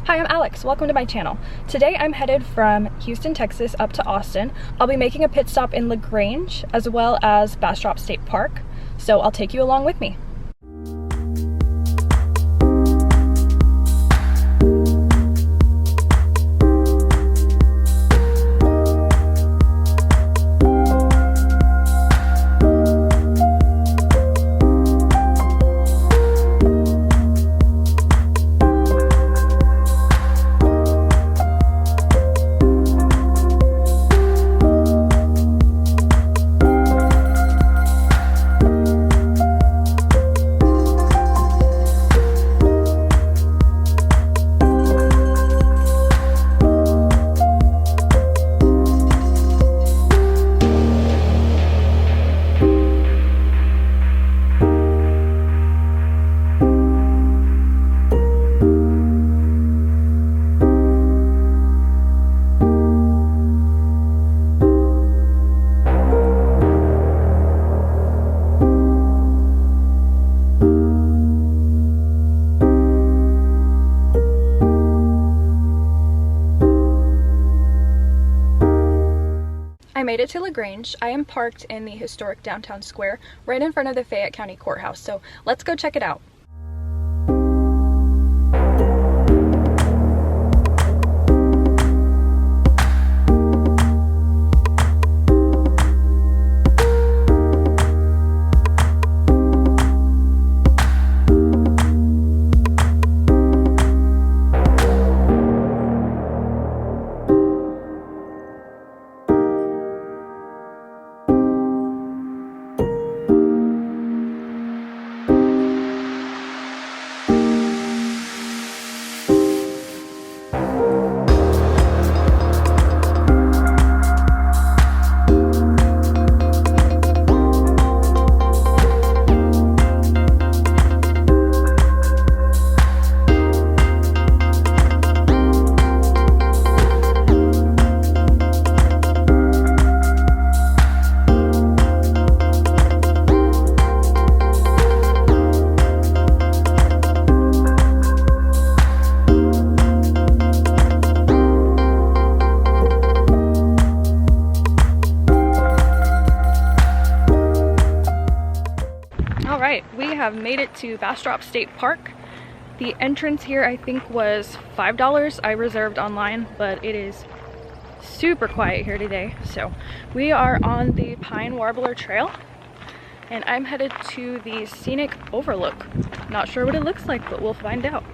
Hi, I'm Alex. Welcome to my channel. Today I'm headed from Houston, Texas up to Austin. I'll be making a pit stop in LaGrange as well as Bastrop State Park, so I'll take you along with me. I made it to LaGrange. I am parked in the historic downtown square right in front of the Fayette County Courthouse, so let's go check it out. We have made it to Bastrop State Park. The entrance here I think was $5. I reserved online, but it is super quiet here today. So we are on the Pine Warbler Trail and I'm headed to the scenic overlook. Not sure what it looks like, but we'll find out.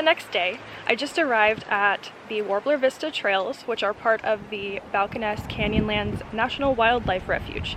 next day. I just arrived at the Warbler Vista Trails, which are part of the Balcones Canyonlands National Wildlife Refuge.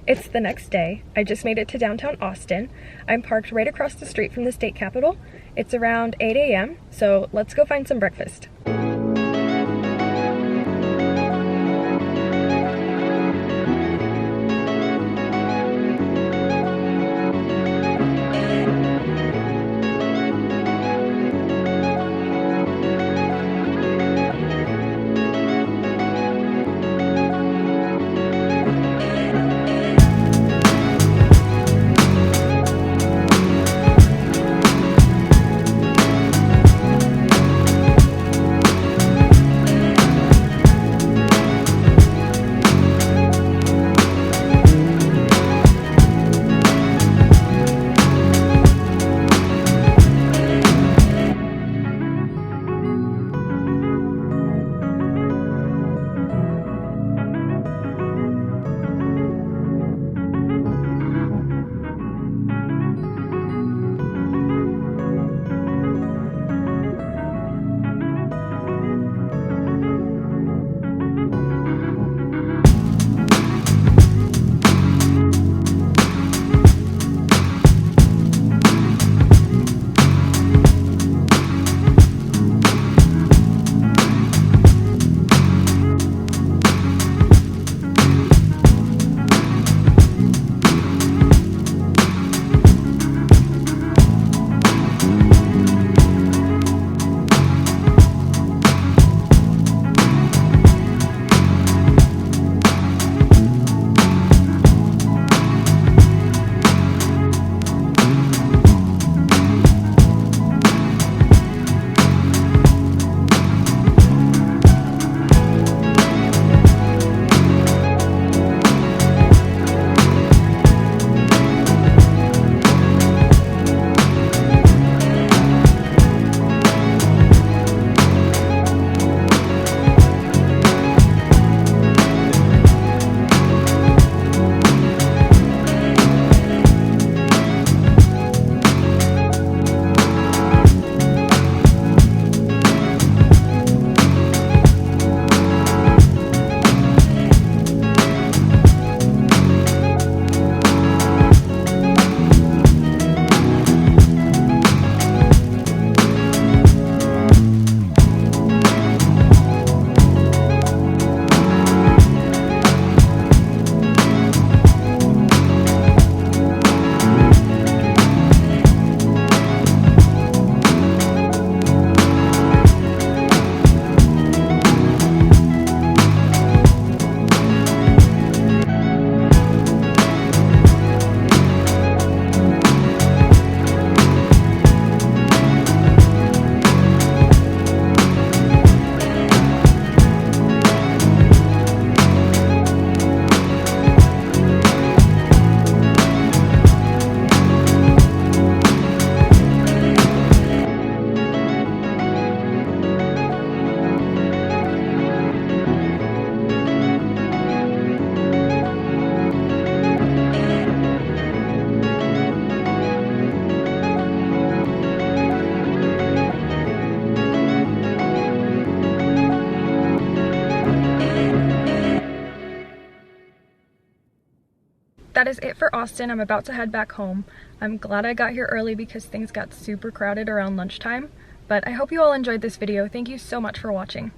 It's the next day. I just made it to downtown Austin. I'm parked right across the street from the state capitol. It's around 8 a.m., so let's go find some breakfast. that is it for Austin. I'm about to head back home. I'm glad I got here early because things got super crowded around lunchtime, but I hope you all enjoyed this video. Thank you so much for watching.